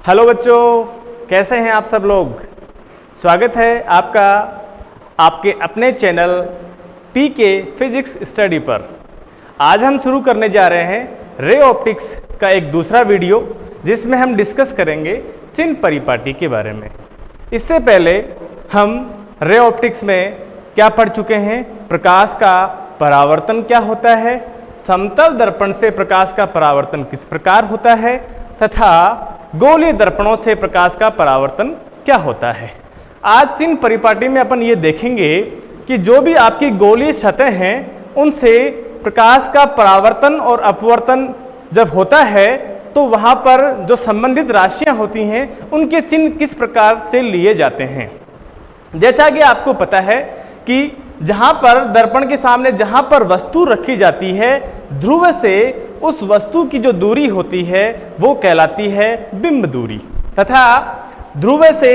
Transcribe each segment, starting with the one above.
Hello बच्चों, कैसे हैं आप सब लोग। स्वागत है आपका आपके अपने चैनल पीके फिजिक्स स्टडी पर। आज हम शुरू करने जा रहे हैं रे ऑप्टिक्स का एक दूसरा वीडियो, जिसमें हम डिस्कस करेंगे चिन्ह परिपाटी के बारे में। इससे पहले हम रे ऑप्टिक्स में क्या पढ़ चुके हैं, प्रकाश का परावर्तन क्या होता है, समतल दर्पण से प्रकाश का परावर्तन किस प्रकार होता है तथा गोलीय दर्पणों से प्रकाश का परावर्तन क्या होता है। आज चिन्ह परिपाटी में अपन ये देखेंगे कि जो भी आपकी गोलीय सतह हैं उनसे प्रकाश का परावर्तन और अपवर्तन जब होता है तो वहाँ पर जो संबंधित राशियाँ होती हैं उनके चिन्ह किस प्रकार से लिए जाते हैं। जैसा कि आपको पता है कि जहाँ पर दर्पण के सामने जहाँ पर वस्तु रखी जाती है, ध्रुव से उस वस्तु की जो दूरी होती है वो कहलाती है बिंब दूरी, तथा ध्रुव से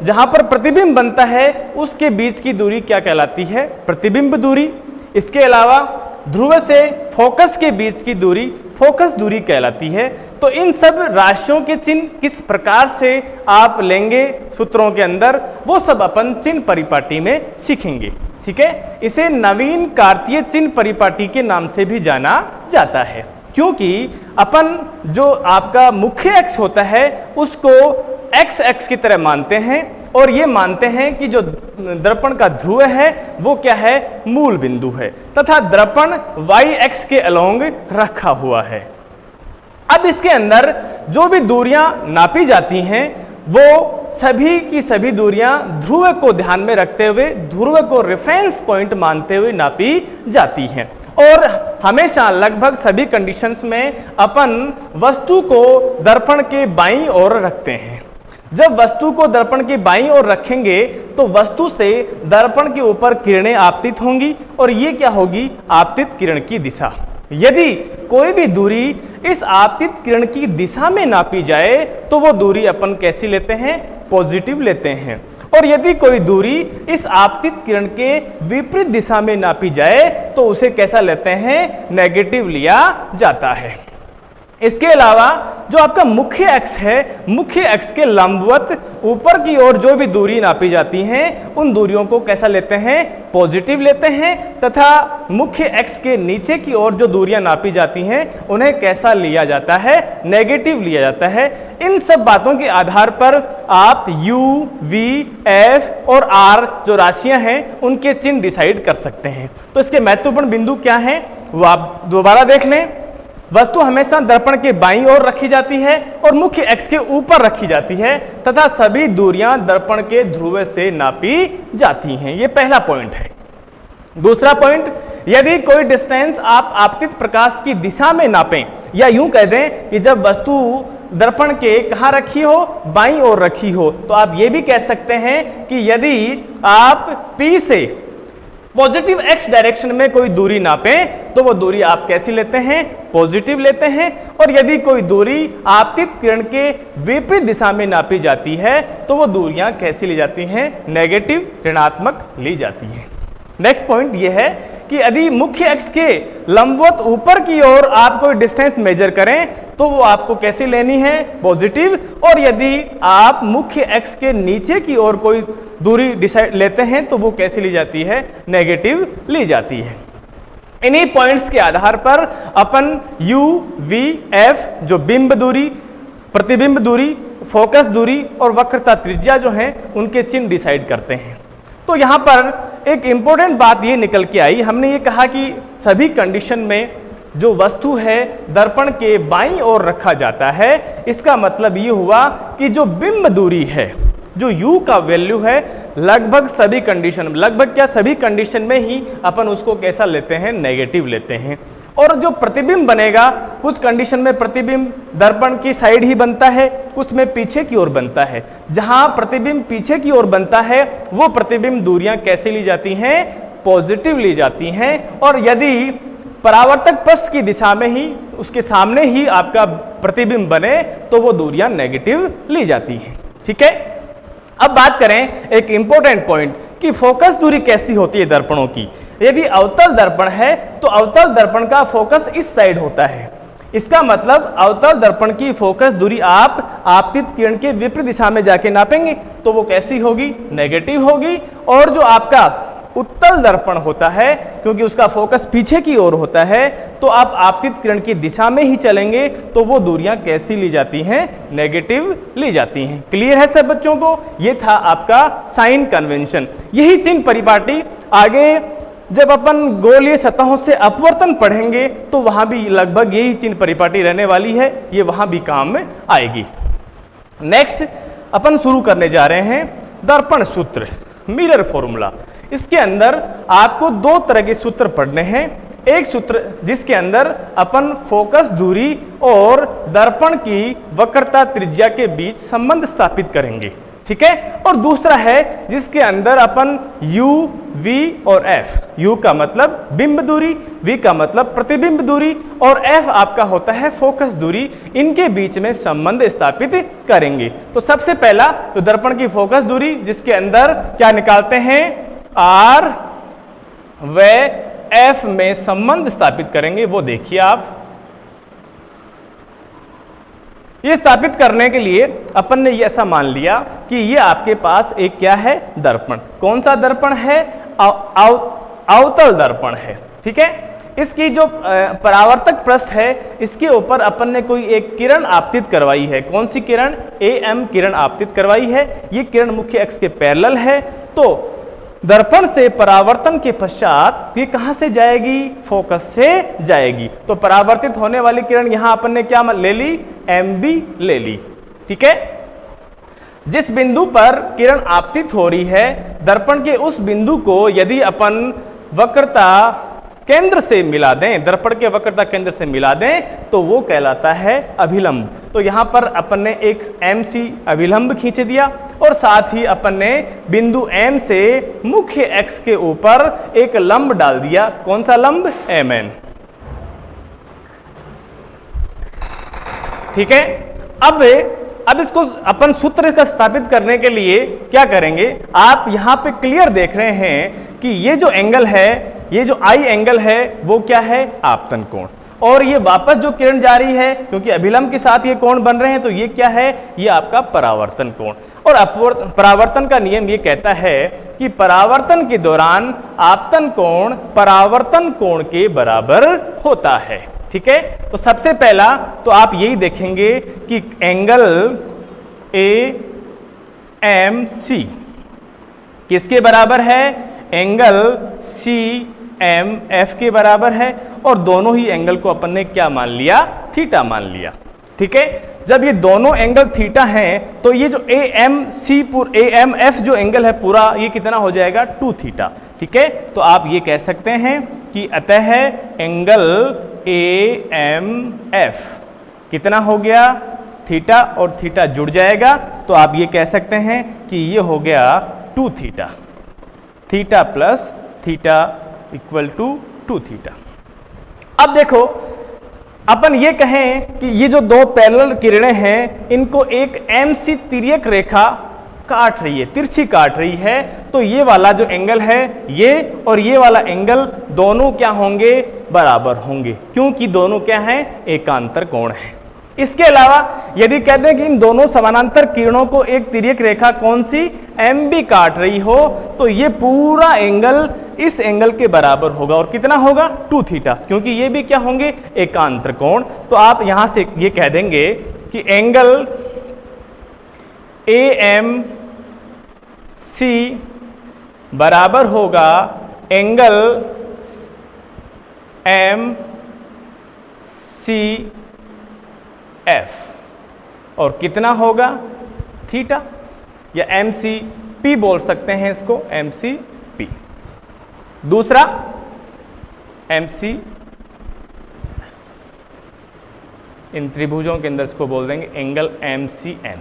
जहाँ पर प्रतिबिंब बनता है उसके बीच की दूरी क्या कहलाती है, प्रतिबिंब दूरी। इसके अलावा ध्रुव से फोकस के बीच की दूरी फोकस दूरी कहलाती है। तो इन सब राशियों के चिन्ह किस प्रकार से आप लेंगे सूत्रों के अंदर, वो सब अपन चिन्ह परिपाटी में सीखेंगे। ठीक है, इसे नवीन कार्तीय चिन्ह परिपाटी के नाम से भी जाना जाता है, क्योंकि अपन जो आपका मुख्य अक्ष होता है उसको एक्स अक्ष की तरह मानते हैं और ये मानते हैं कि जो दर्पण का ध्रुव है वो क्या है, मूल बिंदु है, तथा दर्पण वाई एक्स के अलोंग रखा हुआ है। अब इसके अंदर जो भी दूरियां नापी जाती हैं वो सभी की सभी दूरियां ध्रुव को ध्यान में रखते हुए, ध्रुव को रेफरेंस पॉइंट मानते हुए नापी जाती हैं। और हमेशा लगभग सभी कंडीशंस में अपन वस्तु को दर्पण के बाईं ओर रखते हैं। जब वस्तु को दर्पण के बाईं ओर रखेंगे तो वस्तु से दर्पण के ऊपर किरणें आपतित होंगी और ये क्या होगी, आपतित किरण की दिशा। यदि कोई भी दूरी इस आपतित किरण की दिशा में नापी जाए तो वो दूरी अपन कैसी लेते हैं, पॉजिटिव लेते हैं। और यदि कोई दूरी इस आपतित किरण के विपरीत दिशा में नापी जाए तो उसे कैसा लेते हैं, नेगेटिव लिया जाता है। इसके अलावा जो आपका मुख्य अक्ष है, मुख्य अक्ष के लंबवत ऊपर की ओर जो भी दूरी नापी जाती हैं उन दूरियों को कैसा लेते हैं, पॉजिटिव लेते हैं, तथा मुख्य अक्ष के नीचे की ओर जो दूरियां नापी जाती हैं उन्हें कैसा लिया जाता है, नेगेटिव लिया जाता है। इन सब बातों के आधार पर आप U, V, F और R जो राशियां हैं उनके चिन्ह डिसाइड कर सकते हैं। तो इसके महत्वपूर्ण बिंदु क्या हैं वो आप दोबारा देख लें। वस्तु हमेशा दर्पण के बाईं ओर रखी जाती है और मुख्य अक्ष के ऊपर रखी जाती है, तथा सभी दूरियां दर्पण के ध्रुव से नापी जाती हैं। ये पहला पॉइंट है। दूसरा पॉइंट, यदि कोई डिस्टेंस आप आपतित प्रकाश की दिशा में नापें, या यूं कह दें कि जब वस्तु दर्पण के कहाँ रखी हो, बाईं ओर रखी हो, तो आप ये भी कह सकते हैं कि यदि आप P से पॉजिटिव एक्स डायरेक्शन में कोई दूरी नापें तो वो दूरी आप कैसी लेते हैं, पॉजिटिव लेते हैं। और यदि कोई दूरी आपतित किरण के विपरीत दिशा में नापी जाती है तो वो दूरियां कैसी ली जाती हैं, नेगेटिव, ऋणात्मक ली जाती हैं। नेक्स्ट पॉइंट ये है कि यदि मुख्य अक्ष के लंबवत ऊपर की ओर आप कोई डिस्टेंस मेजर करें तो वो आपको कैसी लेनी है, पॉजिटिव। और यदि आप मुख्य अक्ष के नीचे की ओर कोई दूरी डिसाइड लेते हैं तो वो कैसी ली जाती है, नेगेटिव ली जाती है। इन्हीं पॉइंट्स के आधार पर अपन U, V, F जो बिंब दूरी, प्रतिबिंब दूरी, फोकस दूरी और वक्रता त्रिज्या जो हैं उनके चिन्ह डिसाइड करते हैं। तो यहाँ पर एक इंपॉर्टेंट बात ये निकल के आई, हमने ये कहा कि सभी कंडीशन में जो वस्तु है दर्पण के बाईं ओर रखा जाता है। इसका मतलब ये हुआ कि जो बिंब दूरी है, जो U का वैल्यू है, लगभग सभी कंडीशन, लगभग क्या सभी कंडीशन में ही अपन उसको कैसा लेते हैं, नेगेटिव लेते हैं। और जो प्रतिबिंब बनेगा, कुछ कंडीशन में प्रतिबिंब दर्पण की साइड ही बनता है, कुछ में पीछे की ओर बनता है। जहां प्रतिबिंब पीछे की ओर बनता है वो प्रतिबिंब दूरियां कैसे ली जाती हैं, पॉजिटिव ली जाती हैं। और यदि परावर्तक पृष्ठ की दिशा में ही, उसके सामने ही आपका प्रतिबिंब बने तो वो दूरियां नेगेटिव ली जाती हैं। ठीक है, अब बात करें एक इंपॉर्टेंट पॉइंट कि फोकस दूरी कैसी होती है दर्पणों की। यदि अवतल दर्पण है तो अवतल दर्पण का फोकस इस साइड होता है, इसका मतलब अवतल दर्पण की फोकस दूरी आप आपतित किरण के विपरीत दिशा में जाके नापेंगे तो वो कैसी होगी, नेगेटिव होगी। और जो आपका उत्तल दर्पण होता है, क्योंकि उसका फोकस पीछे की ओर होता है, तो आप आपतित किरण की दिशा में ही चलेंगे तो वो दूरियां कैसी ली जाती हैं, नेगेटिव ली जाती हैं। क्लियर है सब बच्चों को? ये था आपका साइन कन्वेंशन। यही चिन्ह परिपाटी आगे जब अपन गोलीय सतहों से अपवर्तन पढ़ेंगे तो वहां भी लगभग यही चिन्ह परिपाटी रहने वाली है, ये वहां भी काम में आएगी। नेक्स्ट अपन शुरू करने जा रहे हैं दर्पण सूत्र, मिरर फॉर्मूला। इसके अंदर आपको दो तरह के सूत्र पढ़ने हैं। एक सूत्र जिसके अंदर अपन फोकस दूरी और दर्पण की वक्रता त्रिज्या के बीच संबंध स्थापित करेंगे, ठीक है। और दूसरा है जिसके अंदर अपन u, v और f, u का मतलब बिंब दूरी, v का मतलब प्रतिबिंब दूरी और f आपका होता है फोकस दूरी, इनके बीच में संबंध स्थापित करेंगे। तो सबसे पहला तो दर्पण की फोकस दूरी जिसके अंदर क्या निकालते हैं, r व f में संबंध स्थापित करेंगे, वो देखिए आप। ये स्थापित करने के लिए अपन ने ये ऐसा मान लिया कि ये आपके पास एक क्या है, दर्पण। कौन सा दर्पण है, अवतल दर्पण है, ठीक है। इसकी जो परावर्तक पृष्ठ है इसके ऊपर अपन ने कोई एक किरण आपतित करवाई है। कौन सी किरण, AM किरण आपतित करवाई है। ये किरण मुख्य अक्ष के पैरेलल है। तो दर्पण से परावर्तन के पश्चात ये कहां से जाएगी, फोकस से जाएगी। तो परावर्तित होने वाली किरण यहां अपन ने क्या ले ली, MB ले ली, ठीक है। जिस बिंदु पर किरण आपतित हो रही है, दर्पण के उस बिंदु को यदि अपन वक्रता केंद्र से मिला दें, दर्पण के वक्रता केंद्र से मिला दें तो वो कहलाता है अभिलंब। तो यहां पर अपन ने एक MC अभिलंब खींच दिया और साथ ही अपन ने बिंदु M से मुख्य अक्ष के ऊपर एक लंब डाल दिया। कौन सा लंब, MN, ठीक है। अब इसको अपन सूत्र का स्थापित करने के लिए क्या करेंगे, आप यहां पे क्लियर देख रहे हैं कि ये जो एंगल है, ये जो I एंगल है वो क्या है, आपतन कोण। और ये वापस जो किरण जा रही है, क्योंकि अभिलंब के साथ ये कोण बन रहे हैं, तो ये क्या है, ये आपका परावर्तन कोण। और परावर्तन का नियम ये कहता है कि परावर्तन के दौरान आपतन कोण परावर्तन कोण के बराबर होता है, ठीक है। तो सबसे पहला तो आप यही देखेंगे कि एंगल AMC किसके बराबर है, एंगल CMF के बराबर है। और दोनों ही एंगल को अपन ने क्या मान लिया, थीटा मान लिया, ठीक है। जब ये दोनों एंगल थीटा हैं तो ये जो AMF जो एंगल है पूरा, ये कितना हो जाएगा, 2 थीटा, ठीक है। तो आप ये कह सकते हैं कि अतः एंगल AMF कितना हो गया, थीटा, और थीटा जुड़ जाएगा तो आप ये कह सकते हैं कि ये हो गया 2 theta, theta plus theta equal to 2 theta. अब देखो अपन ये कहें कि ये जो दो पैरेलल किरणें हैं इनको एक MC तिर्यक रेखा काट रही है, तिरछी काट रही है, तो ये वाला जो एंगल है ये और ये वाला एंगल दोनों क्या होंगे, बराबर होंगे, क्योंकि दोनों क्या हैं, एकांतर कोण है। इसके अलावा यदि कहते हैं कि इन दोनों समानांतर किरणों को एक तिर्यक रेखा कौन सी, MB काट रही हो, तो ये पूरा एंगल इस एंगल के बराबर होगा। और कितना होगा, 2 थीटा, क्योंकि ये भी क्या होंगे, एकांतर कोण। तो आप यहां से ये कह देंगे कि एंगल AMC बराबर होगा एंगल MCF, और कितना होगा, थीटा, या MCP बोल सकते हैं इसको, MCP। दूसरा MC, इन त्रिभुजों के अंदर इसको बोल देंगे एंगल MCN।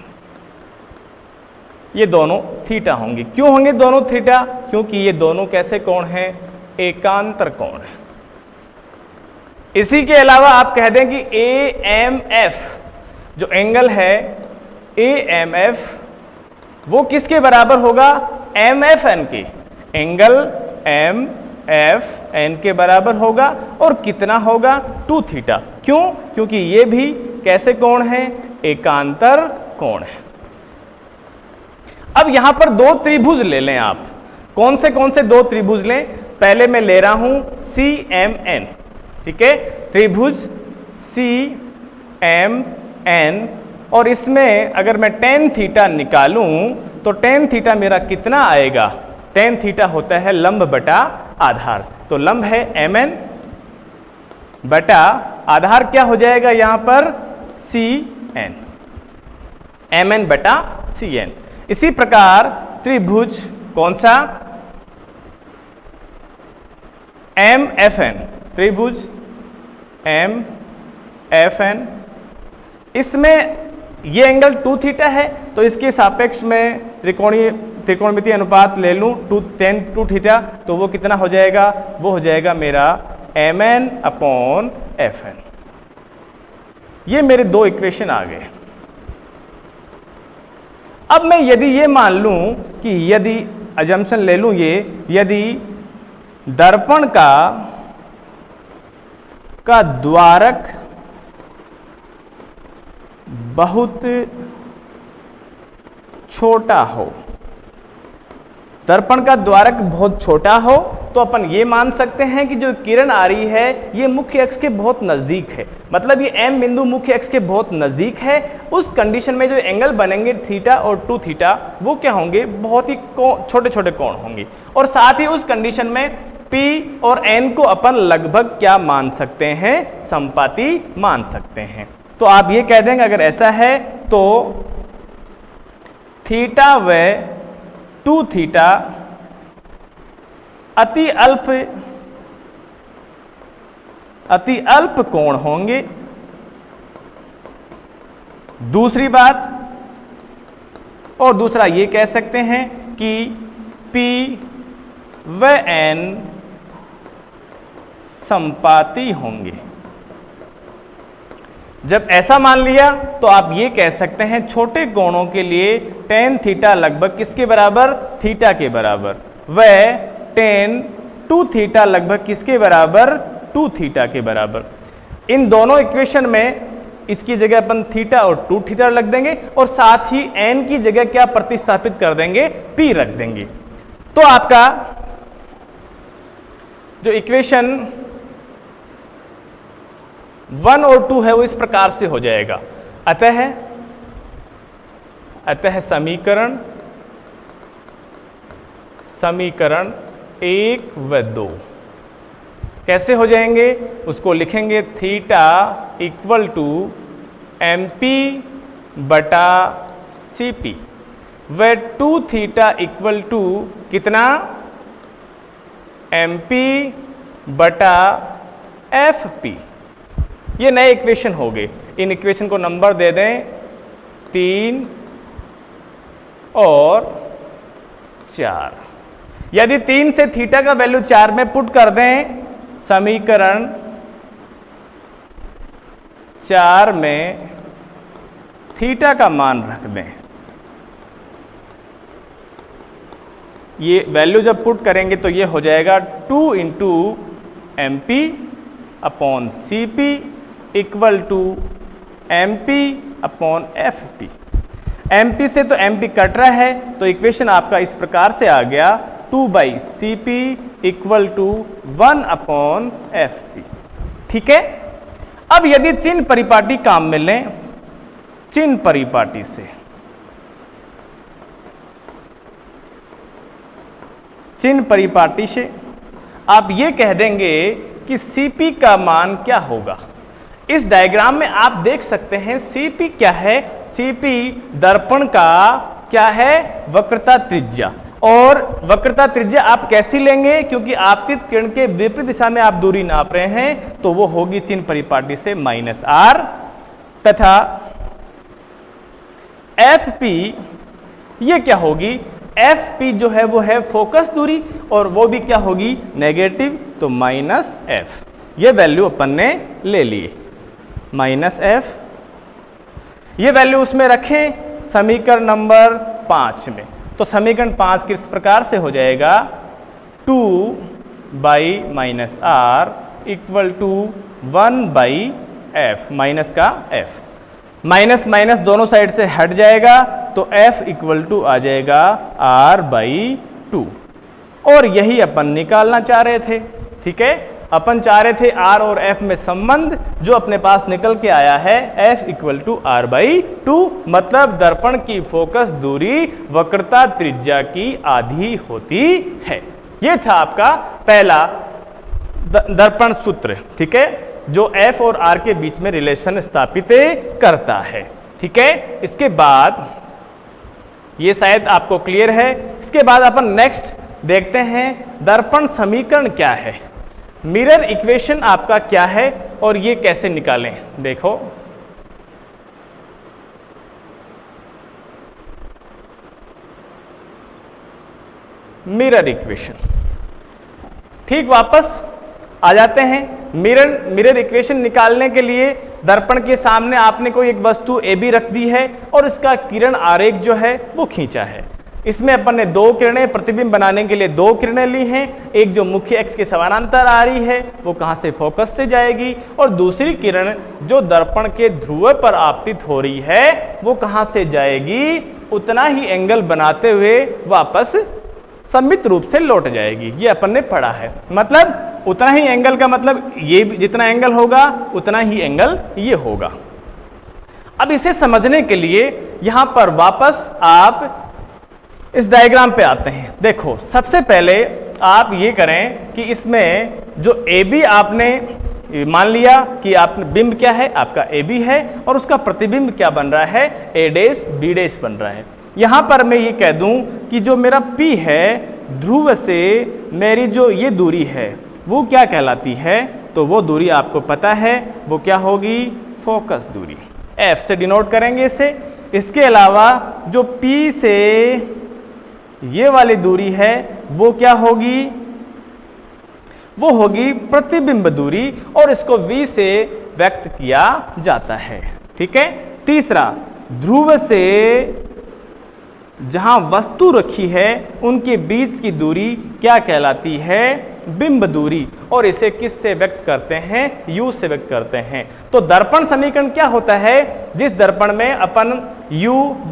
ये दोनों थीटा होंगे। क्यों होंगे दोनों थीटा, क्योंकि ये दोनों कैसे कोण हैं, एकांतर कोण है। इसी के अलावा आप कह दें कि AMF जो एंगल है, AMF वो किसके बराबर होगा, MFN के, एंगल एफ एन के बराबर होगा और कितना होगा 2 थीटा। क्यों? क्योंकि ये भी कैसे कोण है? एकांतर कोण है। अब यहां पर दो त्रिभुज ले लें आप। कौन से दो त्रिभुज लें? पहले मैं ले रहा हूं सी एम एन, ठीक है, त्रिभुज सी एम एन, और इसमें अगर मैं tan थीटा निकालूं तो tan थीटा मेरा कितना आएगा? tan थीटा होता है लंब बटा आधार, तो लंब है mn बटा आधार क्या हो जाएगा यहां पर? cn, mn बटा cn। इसी प्रकार त्रिभुज कौन सा? mfn, त्रिभुज mfn, इसमें ये एंगल 2 थीटा है तो इसके सापेक्ष में त्रिकोणमितीय अनुपात ले लूं 2 थीटा, तो वो कितना हो जाएगा? वो हो जाएगा मेरा mn अपॉन fn। ये मेरे दो इक्वेशन आ गए। अब मैं यदि ये मान लूं कि यदि अजम्पशन ले लूं यदि दर्पण का द्वारक बहुत छोटा हो, दर्पण का द्वारक बहुत छोटा हो, तो अपन ये मान सकते हैं कि जो किरण आ रही है ये मुख्य अक्ष के बहुत नज़दीक है, मतलब ये M बिंदु मुख्य अक्ष के बहुत नज़दीक है। उस कंडीशन में जो एंगल बनेंगे थीटा और 2 थीटा वो क्या होंगे? बहुत ही छोटे छोटे कोण होंगे। और साथ ही उस कंडीशन में P और N को अपन लगभग क्या मान सकते हैं? समपाती मान सकते हैं। तो आप ये कह देंगे अगर ऐसा है तो थीटा व 2 थीटा अति अल्प कोण होंगे। दूसरी बात, और दूसरा ये कह सकते हैं कि P व N समपाती होंगे। जब ऐसा मान लिया तो आप ये कह सकते हैं छोटे कोणों के लिए tan थीटा लगभग किसके बराबर? थीटा के बराबर, व tan 2 थीटा लगभग किसके बराबर? 2 थीटा के बराबर। इन दोनों इक्वेशन में इसकी जगह अपन थीटा और 2 थीटा रख देंगे और साथ ही n की जगह क्या प्रतिस्थापित कर देंगे? p रख देंगे। तो आपका जो इक्वेशन 1 और 2 है वो इस प्रकार से हो जाएगा। अतः समीकरण 1 व 2 कैसे हो जाएंगे? उसको लिखेंगे थीटा इक्वल टू MP बटा CP व 2 थीटा इक्वल टू कितना? MP बटा FP। ये नए इक्वेशन हो गए। इन इक्वेशन को नंबर दे दें 3 और 4। यदि 3 से थीटा का वैल्यू 4 में पुट कर दें, समीकरण 4 में थीटा का मान रख दें, ये वैल्यू जब पुट करेंगे तो ये हो जाएगा 2 into MP upon CP equal to MP upon FP। MP से तो MP कट रहा है तो इक्वेशन आपका इस प्रकार से आ गया 2/CP equal to 1 upon FP। ठीक है। अब यदि चिन्ह परिपाटी काम में लें, चिन्ह परिपाटी से आप ये कह देंगे कि CP का मान क्या होगा। इस डायग्राम में आप देख सकते हैं CP क्या है? CP दर्पण का क्या है? वक्रता त्रिज्या। और वक्रता त्रिज्या आप कैसी लेंगे? क्योंकि आपतित किरण के विपरीत दिशा में आप दूरी नाप रहे हैं तो वो होगी चिन्ह परिपाटी से -r, तथा FP ये क्या होगी? FP जो है वो है फोकस दूरी और वो भी क्या होगी? नेगेटिव, तो -f। ये वैल्यू अपन ने ले ली, -f। ये वैल्यू उसमें रखें समीकरण नंबर 5 में। तो समीकरण 5 किस प्रकार से हो जाएगा? 2 by minus R equal to 1 by F, minus का एफ, माइनस माइनस दोनों साइड से हट जाएगा तो एफ इक्वल टू आ जाएगा आर बाई 2। और यही अपन निकालना चाह रहे थे। ठीक है, अपन चाह रहे थे आर और एफ में संबंध, जो अपने पास निकल के आया है F equal to R by 2, मतलब दर्पण की फोकस दूरी वक्रता त्रिज्या की आधी होती है। ये था आपका पहला दर्पण सूत्र। ठीक है, जो एफ और आर के बीच में रिलेशन स्थापित करता है। ठीक है, इसके बाद ये शायद आपको क्लियर है। इसके बाद अपन नेक्स्ट देखते हैं दर्पण समीकरण क्या है, मिरर इक्वेशन आपका क्या है और ये कैसे निकालें। देखो, मिरर इक्वेशन, ठीक, वापस आ जाते हैं। मिरर इक्वेशन निकालने के लिए दर्पण के सामने आपने कोई एक वस्तु ए बी रख दी है और इसका किरण आरेख जो है वो खींचा है। इसमें अपन ने दो किरणें प्रतिबिंब बनाने के लिए दो किरणें ली हैं। एक जो मुख्य एक्स के समानांतर आ रही है वो कहाँ से, फोकस से जाएगी, और दूसरी किरण जो दर्पण के ध्रुव पर आपतित हो रही है वो कहाँ से जाएगी, उतना ही एंगल बनाते हुए वापस सममित रूप से लौट जाएगी। ये अपन ने पढ़ा है। मतलब उतना ही एंगल का मतलब ये जितना एंगल होगा उतना ही एंगल ये होगा। अब इसे समझने के लिए यहां पर वापस आप इस डायग्राम पे आते हैं। देखो, सबसे पहले आप ये करें कि इसमें जो ए बी आपने मान लिया कि आप बिंब क्या है, आपका ए बी है, और उसका प्रतिबिंब क्या बन रहा है, ए डैश बी डैश बन रहा है। यहाँ पर मैं ये कह दूं कि जो मेरा P है ध्रुव से मेरी जो ये दूरी है वो क्या कहलाती है, तो वो दूरी आपको पता है वो क्या होगी, फोकस दूरी, F से डिनोट करेंगे इसे। इसके अलावा जो P से ये वाली दूरी है वो क्या होगी, वो होगी प्रतिबिंब दूरी, और इसको V से व्यक्त किया जाता है। ठीक है, तीसरा, ध्रुव से जहां वस्तु रखी है उनके बीच की दूरी क्या कहलाती है, बिंब दूरी, और इसे किस से व्यक्त करते हैं, U से व्यक्त करते हैं। तो दर्पण समीकरण क्या होता है, जिस दर्पण में अपन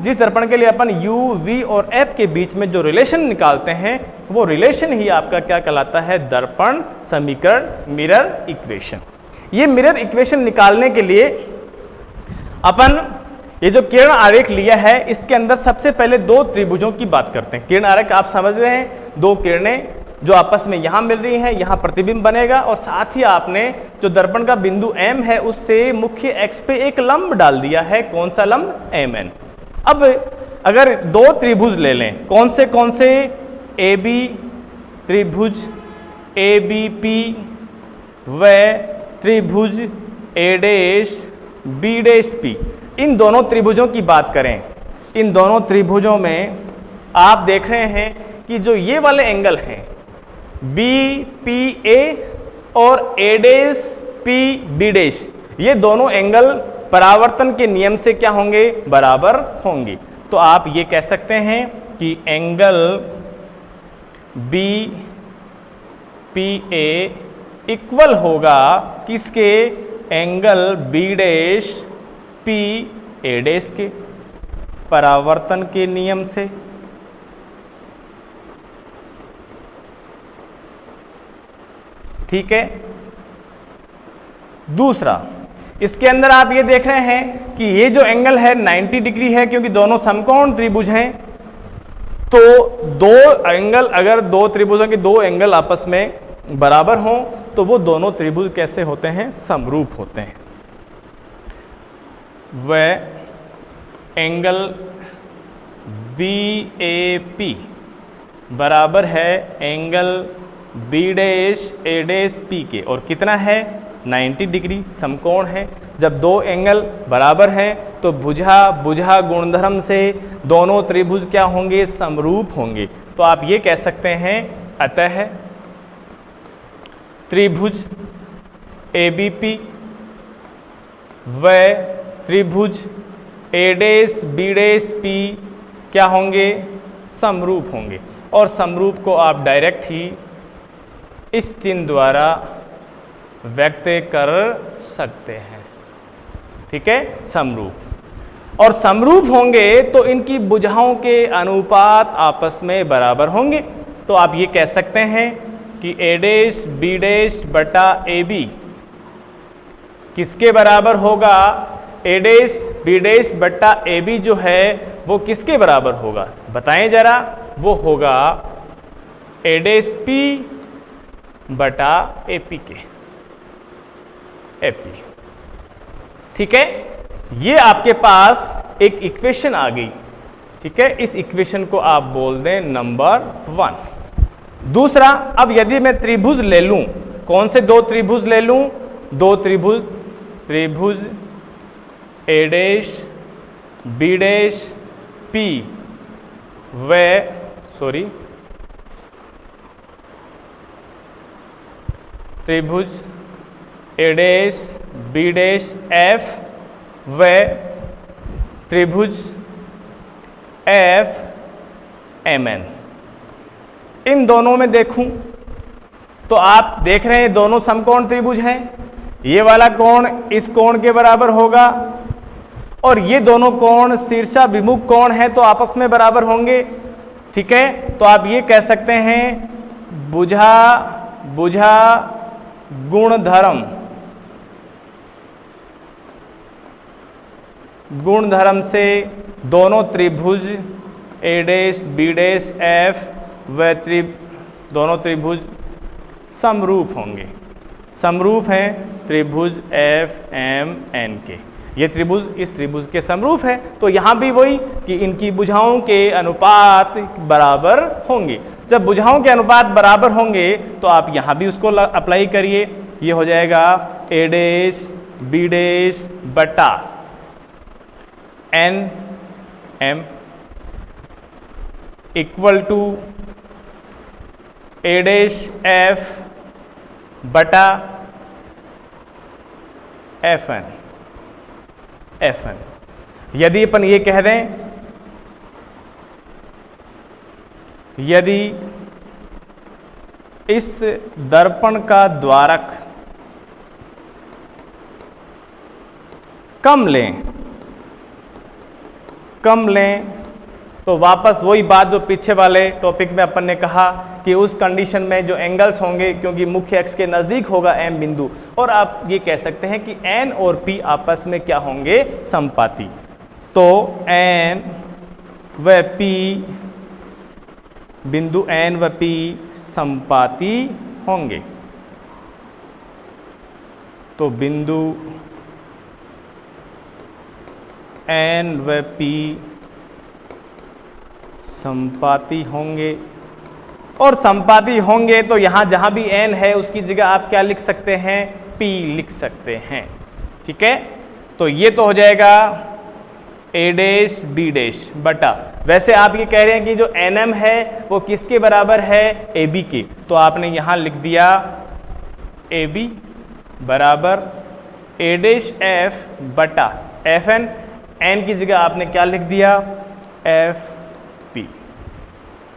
जिस दर्पण के लिए अपन U, V और F के बीच में जो रिलेशन निकालते हैं वो रिलेशन ही आपका क्या कहलाता है, दर्पण समीकरण, मिरर इक्वेशन। ये मिरर इक्वेशन निकालने के लिए अपन ये जो किरण आरेख लिया है इसके अंदर सबसे पहले दो त्रिभुजों की बात करते हैं। किरण आरेख आप समझ रहे हैं, दो किरणें जो आपस में यहां मिल रही हैं, यहां प्रतिबिंब बनेगा, और साथ ही आपने जो दर्पण का बिंदु M है उससे मुख्य एक्स पे एक लंब डाल दिया है। कौन सा लंब, MN। अब अगर दो त्रिभुज ले लें, कौन से, AB त्रिभुज ABP व त्रिभुज A dash B dash P, इन दोनों त्रिभुजों की बात करें, इन दोनों त्रिभुजों में आप देख रहे हैं कि जो ये वाले एंगल हैं BPA और A डैश PB डैश, ये दोनों एंगल परावर्तन के नियम से क्या होंगे, बराबर होंगे। तो आप ये कह सकते हैं कि एंगल BPA इक्वल होगा किसके, angle B dash P A dash के, परावर्तन के नियम से। ठीक है, दूसरा, इसके अंदर आप ये देख रहे हैं कि ये जो एंगल है 90 डिग्री है, क्योंकि दोनों समकोण त्रिभुज हैं। तो दो एंगल, अगर दो त्रिभुजों के दो एंगल आपस में बराबर हों तो वो दोनों त्रिभुज कैसे होते हैं, समरूप होते हैं। वह एंगल BAP बराबर है angle B dash A dash P के, और कितना है, 90 डिग्री, समकोण है। जब दो एंगल बराबर हैं तो भुजा गुणधर्म से दोनों त्रिभुज क्या होंगे, समरूप होंगे। तो आप ये कह सकते हैं, अतः त्रिभुज ABP व त्रिभुज A dash B dash P क्या होंगे, समरूप होंगे। और समरूप को आप डायरेक्ट ही इस चिन्ह द्वारा व्यक्त कर सकते हैं। ठीक है, समरूप। और समरूप होंगे तो इनकी भुजाओं के अनुपात आपस में बराबर होंगे। तो आप ये कह सकते हैं कि ए डैश बी डैश बटा ए बी किसके बराबर होगा? ए डैश बी डैश बटा ए बी जो है वो किसके बराबर होगा? बताएं जरा। वो होगा ए डैश पी बटा ए पी के, ए पी। ठीक है, ये आपके पास एक इक्वेशन आ गई। ठीक है, इस इक्वेशन को आप बोल दें नंबर 1। दूसरा, अब यदि मैं त्रिभुज ले लूं, कौन से दो त्रिभुज ले लूं? दो त्रिभुज, त्रिभुज ए डैश बी डैश पी व त्रिभुज ए डैश बी डैश एफ व त्रिभुज एफ एम एन। इन दोनों में देखूं तो आप देख रहे हैं दोनों समकोण त्रिभुज हैं। ये वाला कोण इस कोण के बराबर होगा और ये दोनों कोण शीर्षाभिमुख कोण है तो आपस में बराबर होंगे। ठीक है, तो आप ये कह सकते हैं भुजा गुणधर्म से दोनों त्रिभुज ए डैश बी डैश एफ व दोनों त्रिभुज समरूप होंगे। समरूप हैं त्रिभुज एफ एम एन के। ये त्रिभुज इस त्रिभुज के समरूप है। तो यहाँ भी वही कि इनकी भुजाओं के अनुपात बराबर होंगे। जब भुजाओं के अनुपात बराबर होंगे तो आप यहाँ भी उसको अप्लाई करिए। ये हो जाएगा ए डैश बी डैश बटा N M equal to A dash F बटा एफ एन। यदि अपन ये कह दें, यदि इस दर्पण का द्वारक कम लें तो वापस वही बात जो पीछे वाले टॉपिक में अपन ने कहा कि उस कंडीशन में जो एंगल्स होंगे, क्योंकि मुख्य अक्ष के नज़दीक होगा एम बिंदु, और आप ये कह सकते हैं कि एन और पी आपस में क्या होंगे? समपाती। तो एन व पी, बिंदु एन व पी समपाती होंगे। तो बिंदु एन व पी समपाती होंगे। और समपाती होंगे तो यहाँ जहाँ भी n है उसकी जगह आप क्या लिख सकते हैं? p लिख सकते हैं। ठीक है, तो ये तो हो जाएगा a डैश b डैश बटा, वैसे आप ये कह रहे हैं कि जो nm है वो किसके बराबर है? ab के। तो आपने यहाँ लिख दिया ab बराबर a डैश f बटा fn। n की जगह आपने क्या लिख दिया?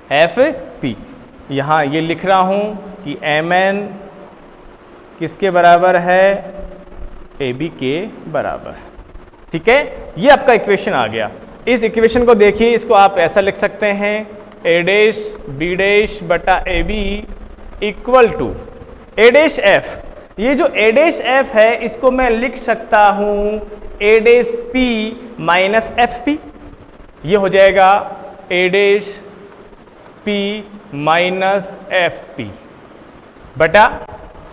fp। यहाँ ये लिख रहा हूँ कि mn किसके बराबर है? ab के बराबर। ठीक है, ये आपका इक्वेशन आ गया। इस इक्वेशन को देखिए, इसको आप ऐसा लिख सकते हैं a डैश b डैश बटा ab equal to a dash f। ये जो a डैश f है इसको मैं लिख सकता हूँ a dash p minus fp। ये हो जाएगा a dash p minus fp बटा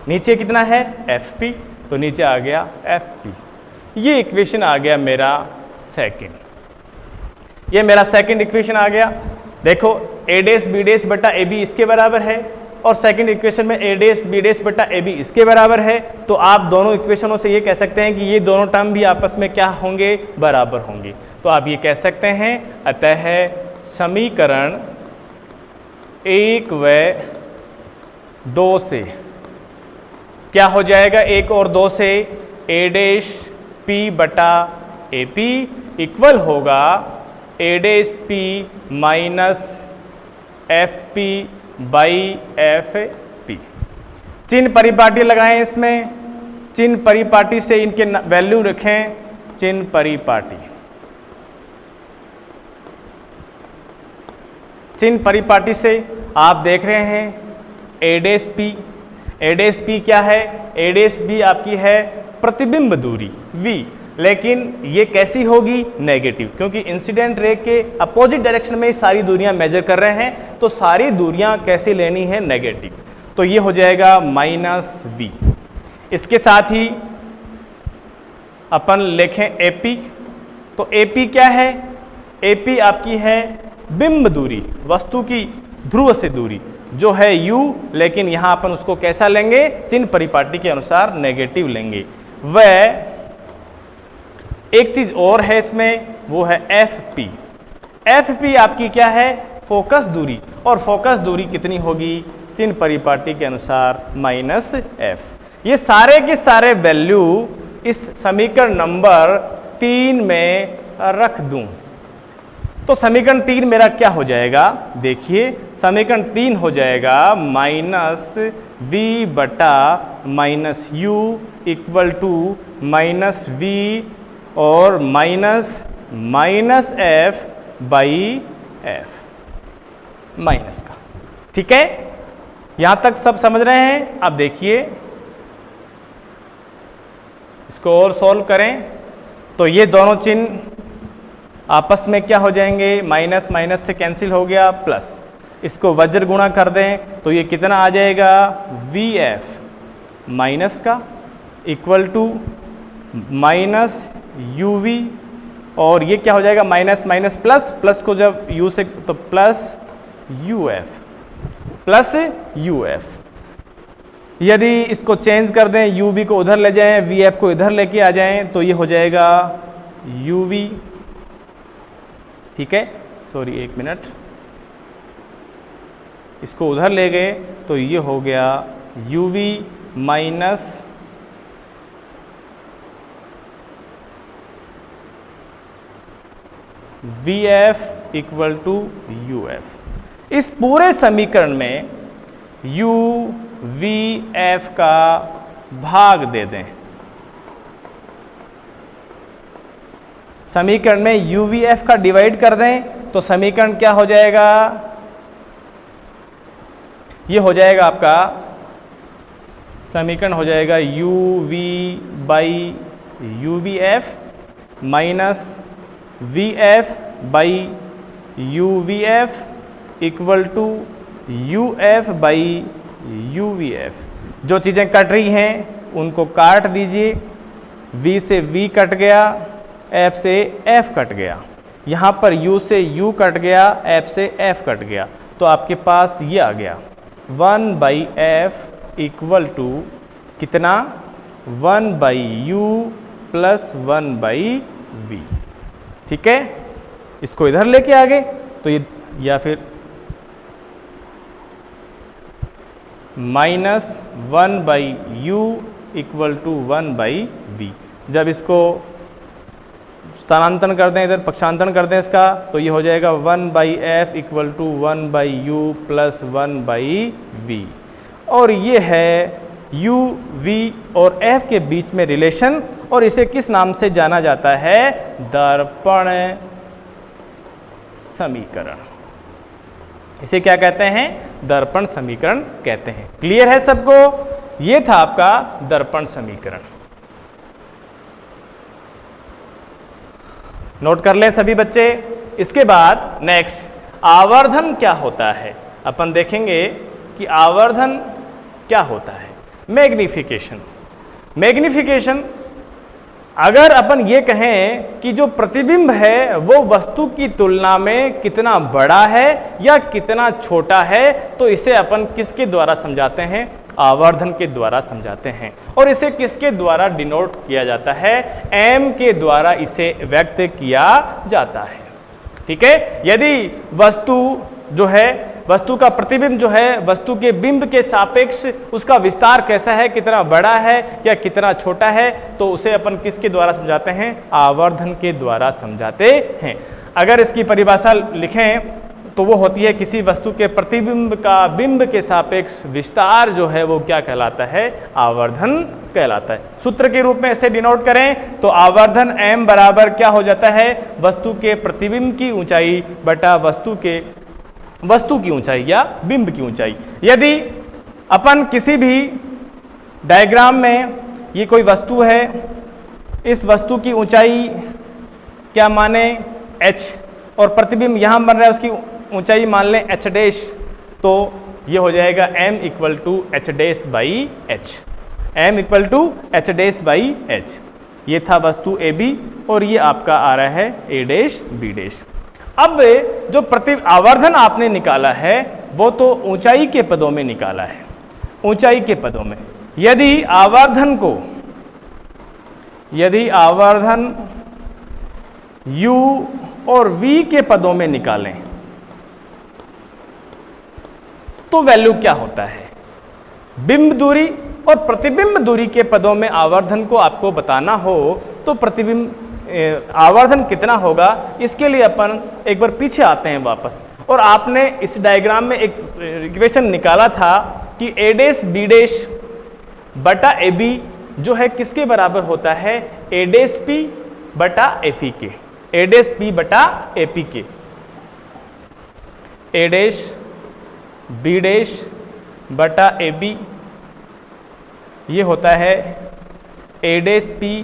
नीचे कितना है? fp। तो नीचे आ गया fp। ये इक्वेशन आ गया मेरा सेकंड। ये मेरा सेकंड इक्वेशन आ गया। देखो a डैश b डैश बटा ab इसके बराबर है और सेकंड इक्वेशन में a डैश b डैश बटा ab इसके बराबर है। तो आप दोनों इक्वेशनों से ये कह सकते हैं कि ये दोनों टर्म भी आपस में क्या होंगे? बराबर होंगे। तो आप ये कह सकते हैं अतः समीकरण 1 व 2 से क्या हो जाएगा? 1 और 2 से a डैश p बटा AP इक्वल होगा a dash p minus FP by FP। चिन्ह परिपाटी लगाएं, इसमें चिन्ह परिपाटी से इनके वैल्यू रखें, चिन्ह परिपाटी, चिन्ह परिपाटी से आप देख रहे हैं एडेस पी, एडेस पी क्या है, एडेस पी आपकी है प्रतिबिंब दूरी v, लेकिन ये कैसी होगी, नेगेटिव, क्योंकि इंसिडेंट रे के अपोजिट डायरेक्शन में सारी दूरियां मेजर कर रहे हैं, तो सारी दूरियां कैसी लेनी है, नेगेटिव, तो ये हो जाएगा -v। इसके साथ ही अपन लिखें AP, तो AP क्या है, AP आपकी है बिंब दूरी, वस्तु की ध्रुव से दूरी जो है u, लेकिन यहां अपन उसको कैसा लेंगे, चिन्ह परिपाटी के अनुसार नेगेटिव लेंगे। वह एक चीज और है इसमें, वो है FP, FP आपकी क्या है, फोकस दूरी, और फोकस दूरी कितनी होगी, चिन्ह परिपाटी के अनुसार -f। ये सारे के सारे वैल्यू इस समीकरण नंबर 3 में रख दूं, तो समीकरण 3 मेरा क्या हो जाएगा, देखिए समीकरण 3 हो जाएगा -v बटा -u इक्वल टू -v और -f बाई f, माइनस का। ठीक है, यहां तक सब समझ रहे हैं। अब देखिए इसको और सॉल्व करें, तो ये दोनों चिन्ह आपस में क्या हो जाएंगे, माइनस माइनस से कैंसिल हो गया, प्लस, इसको वज्र गुणा कर दें तो ये कितना आ जाएगा, vf माइनस का इक्वल टू -uv, और ये क्या हो जाएगा, माइनस माइनस प्लस, प्लस को जब u से तो प्लस uf। यदि इसको चेंज कर दें, uv को उधर ले जाएं, vf को इधर लेके आ जाएं, तो ये हो जाएगा uv। ठीक है, सॉरी एक मिनट, इसको उधर ले गए तो ये हो गया uv minus vf equal to uf। इस पूरे समीकरण में u v f का भाग दे दें, समीकरण में u v f का डिवाइड कर दें, तो समीकरण क्या हो जाएगा, ये हो जाएगा आपका समीकरण हो जाएगा u v by u v f minus V F by U V F equal to U F by U V F. जो चीज़ें कट रही हैं उनको काट दीजिए, v से v कट गया, f से f कट गया, यहाँ पर u से u कट गया, f से f कट गया, तो आपके पास ये आ गया 1 बाई एफ इक्वल टू कितना, 1 by U plus 1 by V. ठीक है, इसको इधर लेके आ गए तो ये, या फिर -1 by U equal to 1 by V. जब इसको स्थानांतरण कर दें, इधर पक्षांतरण कर दें इसका, तो ये हो जाएगा 1 by F equal to 1 by U plus 1 by V. और ये है u v और f के बीच में रिलेशन, और इसे किस नाम से जाना जाता है, दर्पण समीकरण। इसे क्या कहते हैं, दर्पण समीकरण कहते हैं। क्लियर है सबको, ये था आपका दर्पण समीकरण। नोट कर लें सभी बच्चे। इसके बाद नेक्स्ट आवर्धन क्या होता है, अपन देखेंगे कि आवर्धन क्या होता है। मैग्निफिकेशन, मैग्निफिकेशन अगर अपन ये कहें कि जो प्रतिबिंब है वो वस्तु की तुलना में कितना बड़ा है या कितना छोटा है, तो इसे अपन किसके द्वारा समझाते हैं, आवर्धन के द्वारा समझाते हैं। और इसे किसके द्वारा डिनोट किया जाता है, m के द्वारा इसे व्यक्त किया जाता है। ठीक है, यदि वस्तु जो है, वस्तु का प्रतिबिंब जो है वस्तु के बिंब के सापेक्ष उसका विस्तार कैसा है, कितना बड़ा है या कितना छोटा है, तो उसे अपन किसके द्वारा समझाते हैं, आवर्धन के द्वारा समझाते हैं। अगर इसकी परिभाषा लिखें तो वो होती है किसी वस्तु के प्रतिबिंब का बिंब के सापेक्ष विस्तार जो है वो क्या कहलाता है, आवर्धन कहलाता है। सूत्र के रूप में इसे डिनोट करें तो आवर्धन m बराबर क्या हो जाता है, वस्तु के प्रतिबिंब की ऊंचाई बटा वस्तु की ऊंचाई या बिंब की ऊंचाई। यदि अपन किसी भी डायग्राम में ये कोई वस्तु है, इस वस्तु की ऊंचाई क्या माने h और प्रतिबिंब यहाँ बन रहा है उसकी ऊंचाई मान लें h डैश, तो ये हो जाएगा m equal to h dash by h, m equal to h dash by h। ये था वस्तु AB और ये आपका आ रहा है a डैश b डैश। अब जो आवर्धन आपने निकाला है वो तो ऊंचाई के पदों में निकाला है, ऊंचाई के पदों में। यदि आवर्धन u और v के पदों में निकालें तो वैल्यू क्या होता है, बिंब दूरी और प्रतिबिंब दूरी के पदों में आवर्धन को आपको बताना हो तो आवर्धन कितना होगा, इसके लिए अपन एक बार पीछे आते हैं वापस। और आपने इस डायग्राम में एक इक्वेशन निकाला था कि a डैश b डैश बटा ab जो है किसके बराबर होता है, a डैश p बटा fe के, a डैश p बटा ap के। a डैश b डैश बटा ab ये होता है a डैश p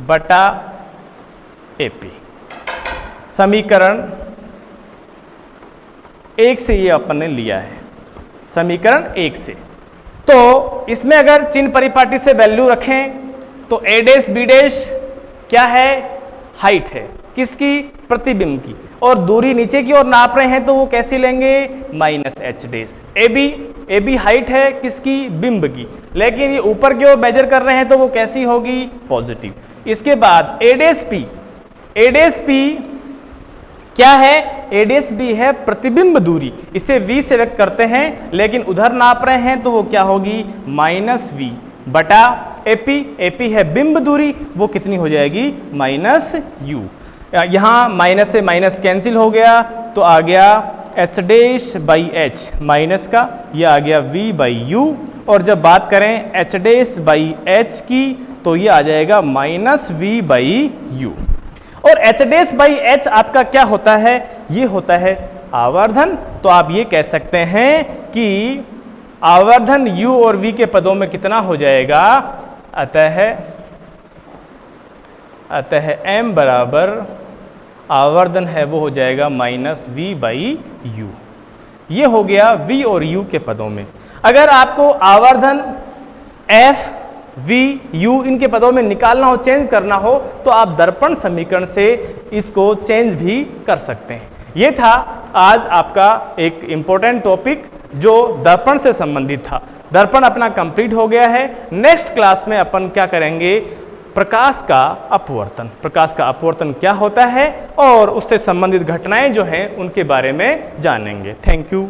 बटा ap। समीकरण 1 से ये अपन ने लिया है, समीकरण 1 से। तो इसमें अगर चिन्ह परिपाटी से वैल्यू रखें तो a डैश b डैश क्या है, हाइट है किसकी, प्रतिबिंब की, और दूरी नीचे की ओर नाप रहे हैं तो वो कैसी लेंगे, minus h dash. ab height है किसकी, बिंब की, लेकिन ये ऊपर की ओर मेजर कर रहे हैं तो वो कैसी होगी, पॉजिटिव। इसके बाद a डैश p क्या है, a डैश b है प्रतिबिंब दूरी, इसे v से व्यक्त करते हैं लेकिन उधर नाप रहे हैं तो वो क्या होगी, माइनस v बटा AP है बिंब दूरी, वो कितनी हो जाएगी, माइनस u। यहाँ माइनस से माइनस कैंसिल हो गया तो आ गया h dash by h minus का, ये आ गया v बाई u। और जब बात करें h डैश बाई h की तो ये आ जाएगा माइनस v बाई u। और h डैश बाई h आपका क्या होता है, ये होता है आवर्धन। तो आप ये कह सकते हैं कि आवर्धन u और v के पदों में कितना हो जाएगा, अतः m बराबर आवर्धन है वो हो जाएगा माइनस v बाई u। ये हो गया v और u के पदों में। अगर आपको आवर्धन f v u इनके पदों में निकालना हो, चेंज करना हो, तो आप दर्पण समीकरण से इसको चेंज भी कर सकते हैं। ये था आज आपका एक इम्पोर्टेंट टॉपिक जो दर्पण से संबंधित था। दर्पण अपना कंप्लीट हो गया है। नेक्स्ट क्लास में अपन क्या करेंगे, प्रकाश का अपवर्तन। प्रकाश का अपवर्तन क्या होता है और उससे संबंधित घटनाएं जो हैं उनके बारे में जानेंगे। Thank you.